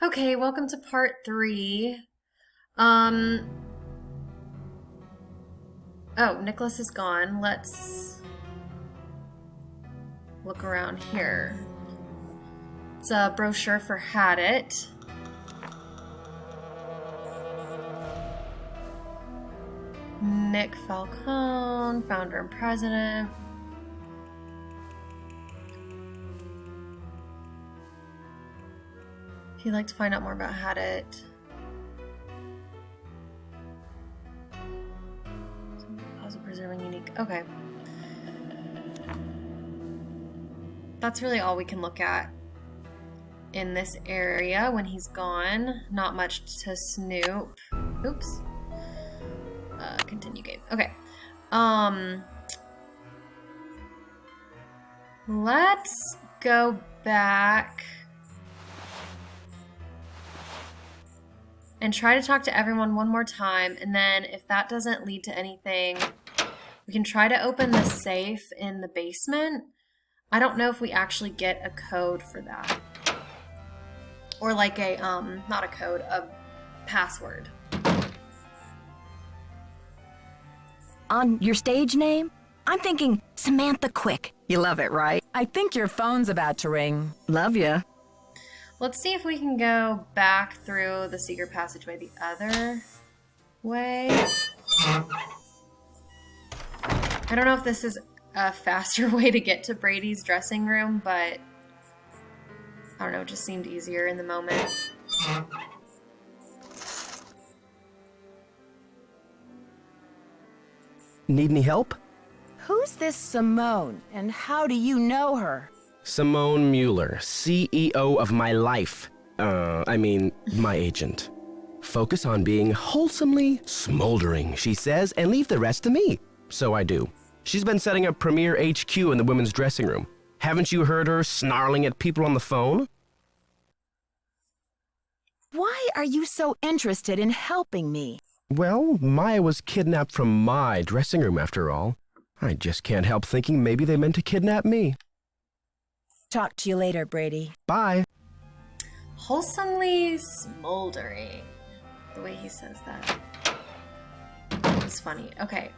Okay, welcome to part three. Um, oh, Nicholas is gone. Let's look around here. It's a brochure for Had It. Nick Falcone, founder and president. If you'd like to find out more about Had It, also preserving unique. Okay. That's really all we can look at in this area when he's gone. Not much to snoop. Oops. Continue game. Okay. Let's go back and try to talk to everyone one more time, and then if that doesn't lead to anything, we can try to open the safe in the basement. I don't know if we actually get a code for that. Or like a, not a code, a password. On your stage name? I'm thinking Samantha Quick. You love it, right? I think your phone's about to ring. Love ya. Let's see if we can go back through the secret passageway the other way. I don't know if this is a faster way to get to Brady's dressing room, but I don't know, it just seemed easier in the moment. Need any help? Who's this Simone, and how do you know her? Simone Mueller, CEO of my life. My agent. Focus on being wholesomely smoldering, she says, and leave the rest to me. So I do. She's been setting up Premier HQ in the women's dressing room. Haven't you heard her snarling at people on the phone? Why are you so interested in helping me? Well, Maya was kidnapped from my dressing room after all. I just can't help thinking maybe they meant to kidnap me. Talk to you later, Brady. Bye. Wholesomely smoldering. The way he says that. It's funny. Okay,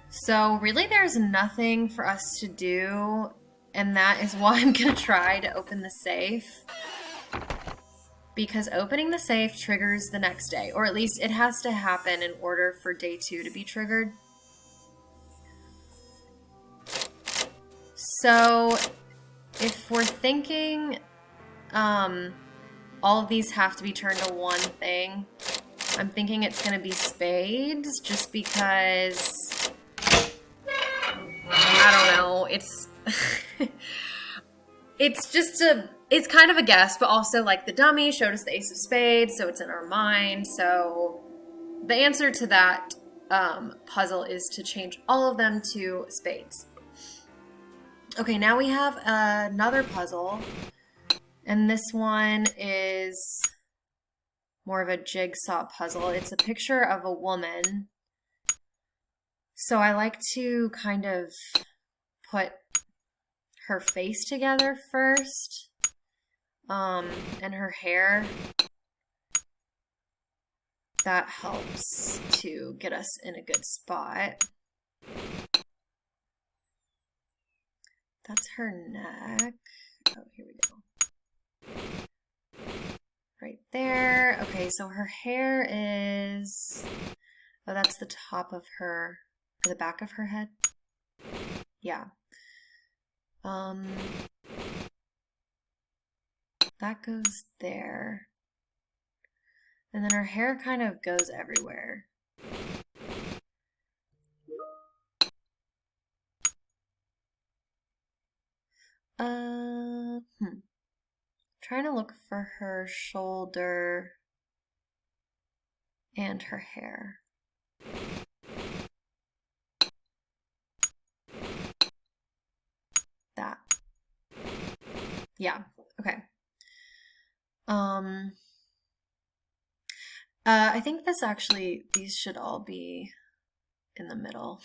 so really there's nothing for us to do, and that is why I'm gonna try to open the safe. Because opening the safe triggers the next day, or at least it has to happen in order for day 2 to be triggered. So if we're thinking all of these have to be turned to one thing, I'm thinking it's going to be spades, just because, I don't know, it's it's kind of a guess, but also like the dummy showed us the ace of spades, so it's in our mind. So the answer to that puzzle is to change all of them to spades. Okay, now we have another puzzle, and this one is more of a jigsaw puzzle. It's a picture of a woman. So I like to kind of put her face together first, and her hair. That helps to get us in a good spot. That's her neck. Oh, here we go. Right there. Okay, so her hair is... Oh, that's the top of her... Or the back of her head? Yeah. That goes there. And then her hair kind of goes everywhere. Trying to look for her shoulder and her hair. That. Yeah, okay. I think these should all be in the middle.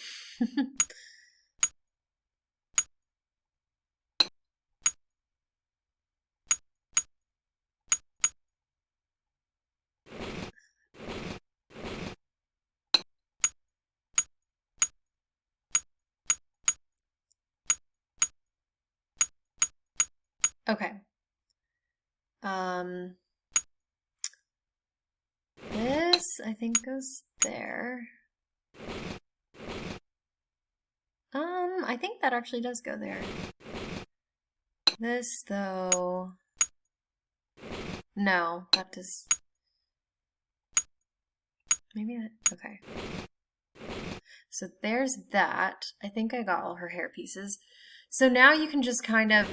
Okay. This, I think, goes there. I think that actually does go there. This, though... No, that does... Maybe that... Okay. So there's that. I think I got all her hair pieces. So now you can just kind of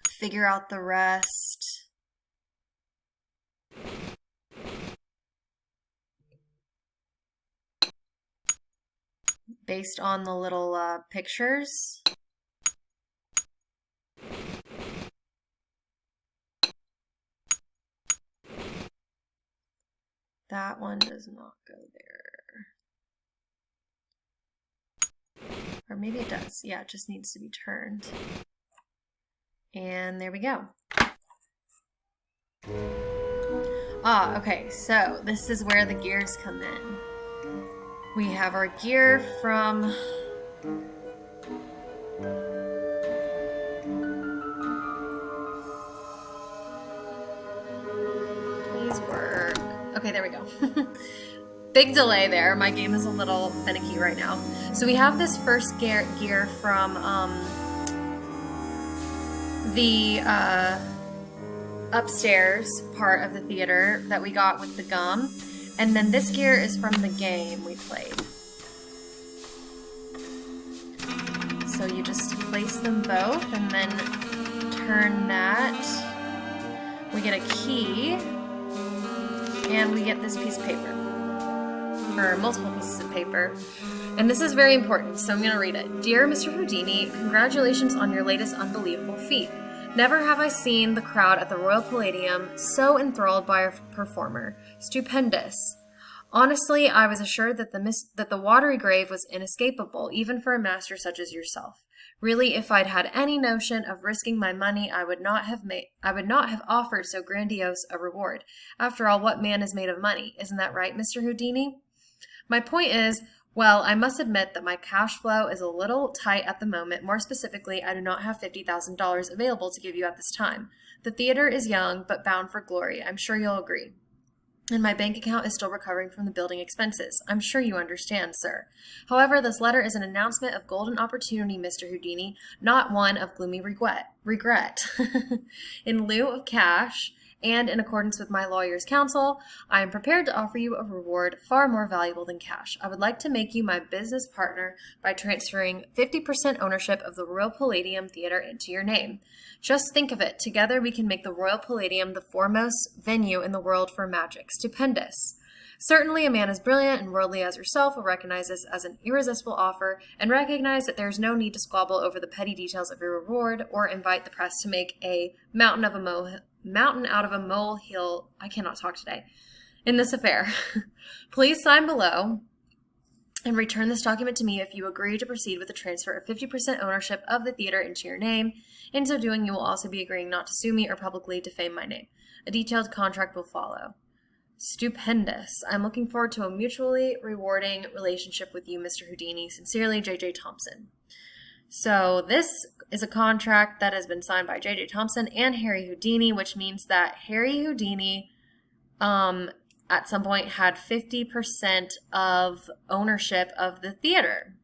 figure out the rest. Based on the little pictures. That one does not go there. Or maybe it does. Yeah, it just needs to be turned. And there we go. Ah, okay, so this is where the gears come in. We have our gear from... Please work. Okay, there we go. Big delay there. My game is a little finicky right now. So we have this first gear from the upstairs part of the theater that we got with the gum. And then this gear is from the game we played. So you just place them both and then turn that. We get a key. And we get this piece of paper. Or multiple pieces of paper. And this is very important, so I'm going to read it. Dear Mr. Houdini, congratulations on your latest unbelievable feat. Never have I seen the crowd at the Royal Palladium so enthralled by a performer. Stupendous. Honestly, I was assured that the watery grave was inescapable, even for a master such as yourself. Really, if I'd had any notion of risking my money, I would not have offered so grandiose a reward. After all, what man is made of money? Isn't that right, Mr. Houdini? My point is, well, I must admit that my cash flow is a little tight at the moment. More specifically, I do not have $50,000 available to give you at this time. The theater is young, but bound for glory. I'm sure you'll agree. And my bank account is still recovering from the building expenses. I'm sure you understand, sir. However, this letter is an announcement of golden opportunity, Mr. Houdini, not one of gloomy regret. In lieu of cash, and in accordance with my lawyer's counsel, I am prepared to offer you a reward far more valuable than cash. I would like to make you my business partner by transferring 50% ownership of the Royal Palladium Theater into your name. Just think of it. Together we can make the Royal Palladium the foremost venue in the world for magic. Stupendous. Certainly a man as brilliant and worldly as yourself will recognize this as an irresistible offer and recognize that there is no need to squabble over the petty details of your reward or invite the press to make a mountain out of a molehill. I cannot talk today. In this affair. Please sign below and return this document to me if you agree to proceed with the transfer of 50% ownership of the theater into your name. In so doing, you will also be agreeing not to sue me or publicly defame my name. A detailed contract will follow. Stupendous. I'm looking forward to a mutually rewarding relationship with you, Mr. Houdini. Sincerely, J.J. Thompson. So this is a contract that has been signed by J.J. Thompson and Harry Houdini, which means that Harry Houdini at some point had 50% of ownership of the theater.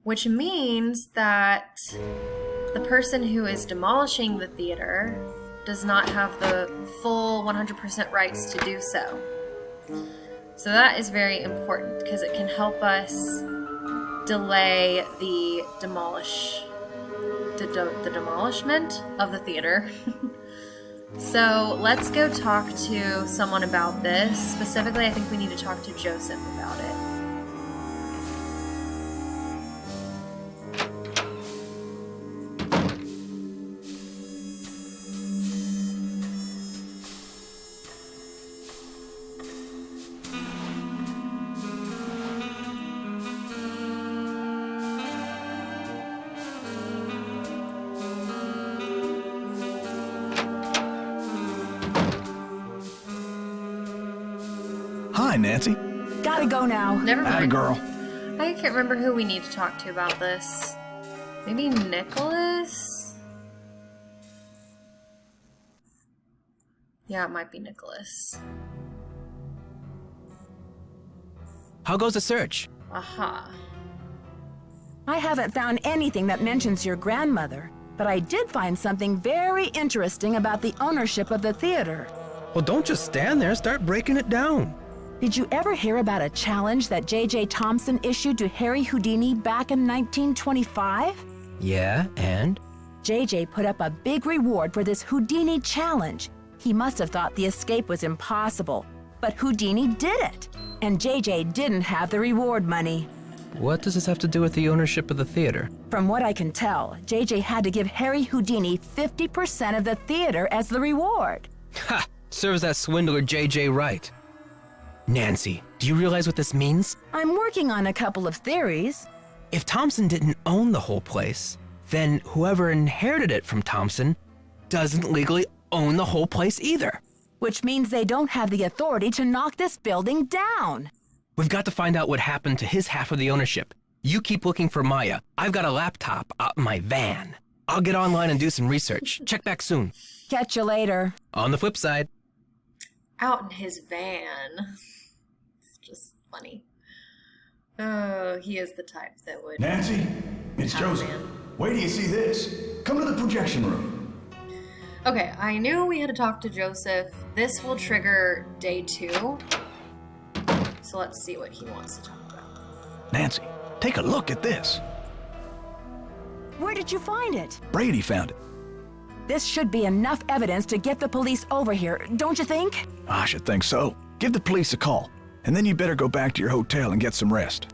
Which means that the person who is demolishing the theater does not have the full 100% rights to do so. So that is very important because it can help us delay the demolishment of the theater. So let's go talk to someone about this. Specifically, I think we need to talk to Joseph about it. Hi, Nancy. Gotta go now. Never mind. Atta girl. I can't remember who we need to talk to about this. Maybe Nicholas? Yeah, it might be Nicholas. How goes the search? Aha. I haven't found anything that mentions your grandmother, but I did find something very interesting about the ownership of the theater. Well, don't just stand there. Start breaking it down. Did you ever hear about a challenge that J.J. Thompson issued to Harry Houdini back in 1925? Yeah, and? J.J. put up a big reward for this Houdini challenge. He must have thought the escape was impossible, but Houdini did it, and J.J. didn't have the reward money. What does this have to do with the ownership of the theater? From what I can tell, J.J. had to give Harry Houdini 50% of the theater as the reward. Ha! Serves that swindler J.J. right. Nancy, do you realize what this means? I'm working on a couple of theories. If Thompson didn't own the whole place, then whoever inherited it from Thompson doesn't legally own the whole place either. Which means they don't have the authority to knock this building down. We've got to find out what happened to his half of the ownership. You keep looking for Maya. I've got a laptop out in my van. I'll get online and do some research. Check back soon. Catch you later. On the flip side. Out in his van. It's just funny. Oh, he is the type that would... Nancy, it's have a Joseph. van. Wait till you see this. Come to the projection room. Okay, I knew we had to talk to Joseph. This will trigger day 2. So let's see what he wants to talk about. Nancy, take a look at this. Where did you find it? Brady found it. This should be enough evidence to get the police over here, don't you think? I should think so. Give the police a call, and then you better go back to your hotel and get some rest.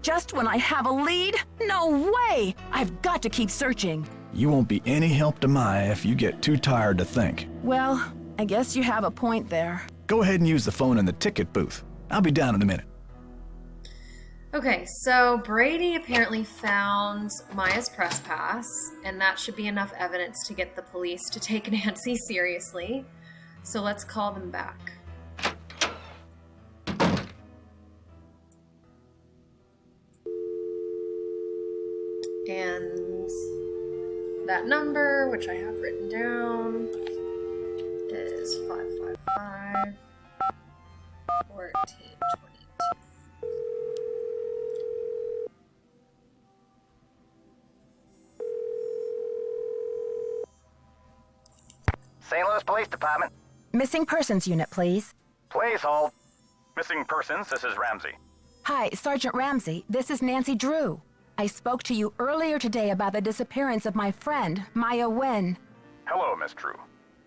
Just when I have a lead? No way! I've got to keep searching. You won't be any help to Maya if you get too tired to think. Well, I guess you have a point there. Go ahead and use the phone in the ticket booth. I'll be down in a minute. Okay, so Brady apparently found Maya's press pass, and that should be enough evidence to get the police to take Nancy seriously. So let's call them back. And that number, which I have written down, is 555 1422. St. Louis Police Department. Missing persons unit, please. Please hold. Missing persons, this is Ramsey. Hi, Sergeant Ramsey. This is Nancy Drew. I spoke to you earlier today about the disappearance of my friend, Maya Wen. Hello, Miss Drew.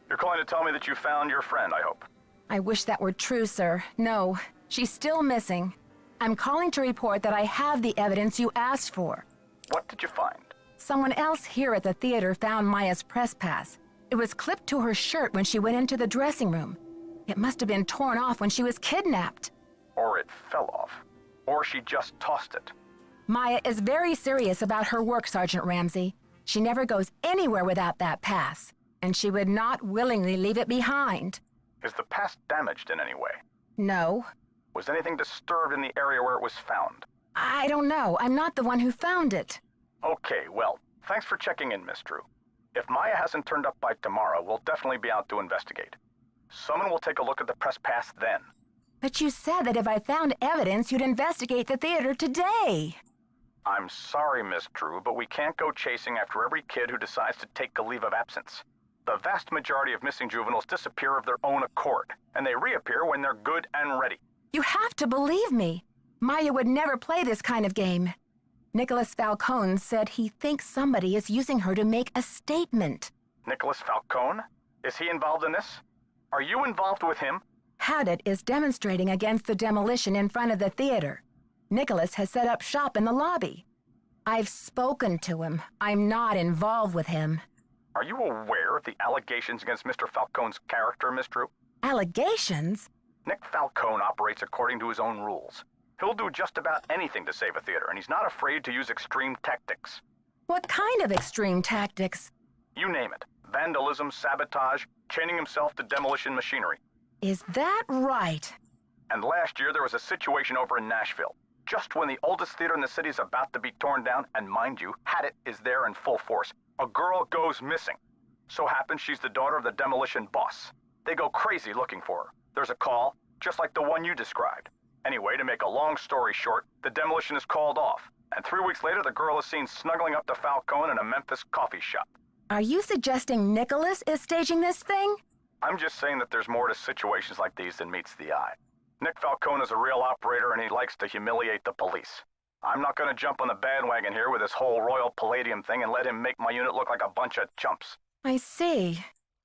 You're calling to tell me that you found your friend, I hope. I wish that were true, sir. No, she's still missing. I'm calling to report that I have the evidence you asked for. What did you find? Someone else here at the theater found Maya's press pass. It was clipped to her shirt when she went into the dressing room. It must have been torn off when she was kidnapped. Or it fell off. Or she just tossed it. Maya is very serious about her work, Sergeant Ramsey. She never goes anywhere without that pass, and she would not willingly leave it behind. Is the pass damaged in any way? No. Was anything disturbed in the area where it was found? I don't know. I'm not the one who found it. Okay, well, thanks for checking in, Miss Drew. If Maya hasn't turned up by tomorrow, we'll definitely be out to investigate. Someone will take a look at the press pass then. But you said that if I found evidence, you'd investigate the theater today. I'm sorry, Miss Drew, but we can't go chasing after every kid who decides to take a leave of absence. The vast majority of missing juveniles disappear of their own accord, and they reappear when they're good and ready. You have to believe me. Maya would never play this kind of game. Nicholas Falcone said he thinks somebody is using her to make a statement. Nicholas Falcone? Is he involved in this? Are you involved with him? Haddett is demonstrating against the demolition in front of the theater. Nicholas has set up shop in the lobby. I've spoken to him. I'm not involved with him. Are you aware of the allegations against Mr. Falcone's character, Miss Drew? Allegations? Nick Falcone operates according to his own rules. He'll do just about anything to save a theater, and he's not afraid to use extreme tactics. What kind of extreme tactics? You name it. Vandalism, sabotage, chaining himself to demolition machinery. Is that right? And last year there was a situation over in Nashville. Just when the oldest theater in the city is about to be torn down, and mind you, Hadit is there in full force, a girl goes missing. So happens she's the daughter of the demolition boss. They go crazy looking for her. There's a call, just like the one you described. Anyway, to make a long story short, the demolition is called off. And 3 weeks later, the girl is seen snuggling up to Falcone in a Memphis coffee shop. Are you suggesting Nicholas is staging this thing? I'm just saying that there's more to situations like these than meets the eye. Nick Falcone is a real operator and he likes to humiliate the police. I'm not going to jump on the bandwagon here with this whole Royal Palladium thing and let him make my unit look like a bunch of chumps. I see.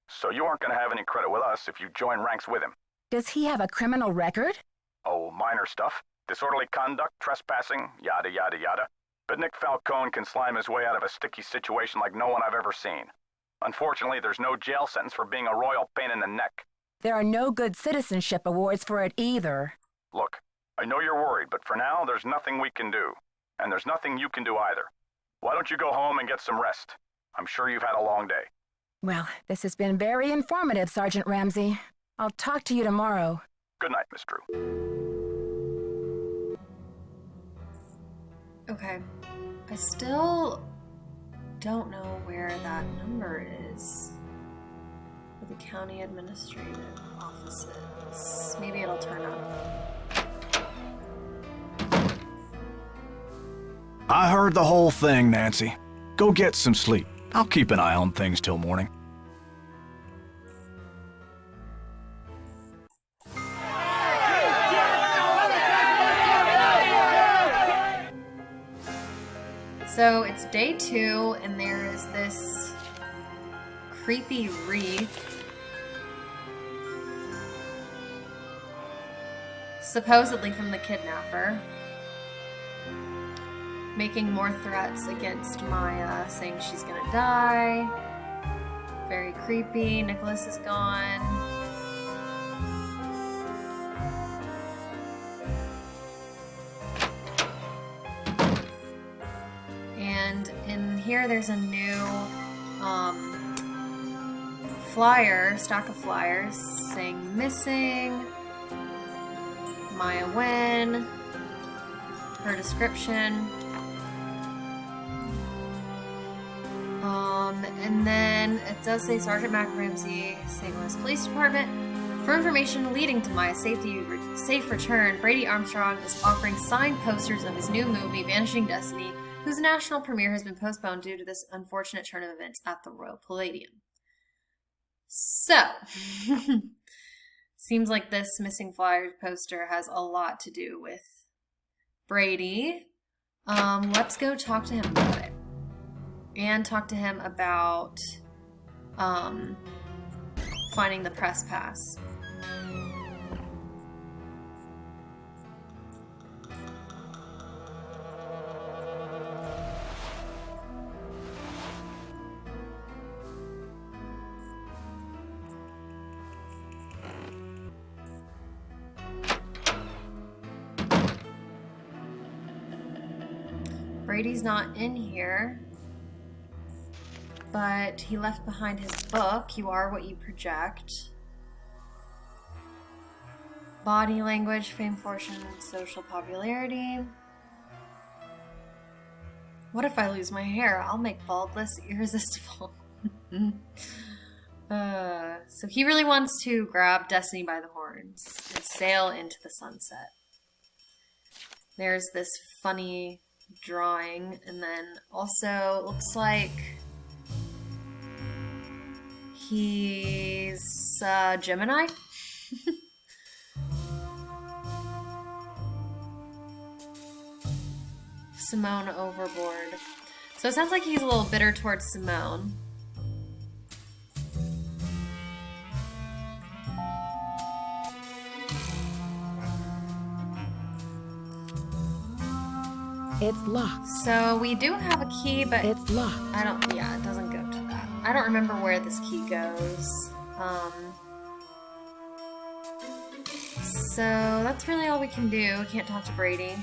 So you aren't going to have any credit with us if you join ranks with him. Does he have a criminal record? Oh, minor stuff. Disorderly conduct, trespassing, yada yada yada. But Nick Falcone can slime his way out of a sticky situation like no one I've ever seen. Unfortunately, there's no jail sentence for being a royal pain in the neck. There are no good citizenship awards for it either. Look, I know you're worried, but for now, there's nothing we can do. And there's nothing you can do either. Why don't you go home and get some rest? I'm sure you've had a long day. Well, this has been very informative, Sergeant Ramsey. I'll talk to you tomorrow. Good night, Miss Drew. Okay. I still don't know where that number is for the county administrative offices. Maybe it'll turn up. I heard the whole thing, Nancy. Go get some sleep. I'll keep an eye on things till morning. So it's day 2, and there is this creepy wreath, supposedly from the kidnapper, making more threats against Maya, saying she's gonna die. Very creepy. Nicholas is gone. And in here there's a new stack of flyers saying missing, Maya Wen, her description. And then it does say Sergeant Mac Ramsey, St. Louis Police Department. For information leading to Maya's safe return, Brady Armstrong is offering signed posters of his new movie, Vanishing Destiny, whose national premiere has been postponed due to this unfortunate turn of events at the Royal Palladium. So, seems like this missing flyer poster has a lot to do with Brady. Let's go talk to him about it. And talk to him about finding the press pass. Brady's not in here. But he left behind his book, You Are What You Project. Body language, fame, fortune, social popularity. What if I lose my hair? I'll make baldness irresistible. So he really wants to grab Destiny by the horns and sail into the sunset. There's this funny drawing, and then also it looks like he's Gemini. Simone overboard. So it sounds like he's a little bitter towards Simone. It's locked. So we do have a key, but It's locked. it doesn't go to that. I don't remember where this key goes. So that's really all we can do. We can't talk to Brady.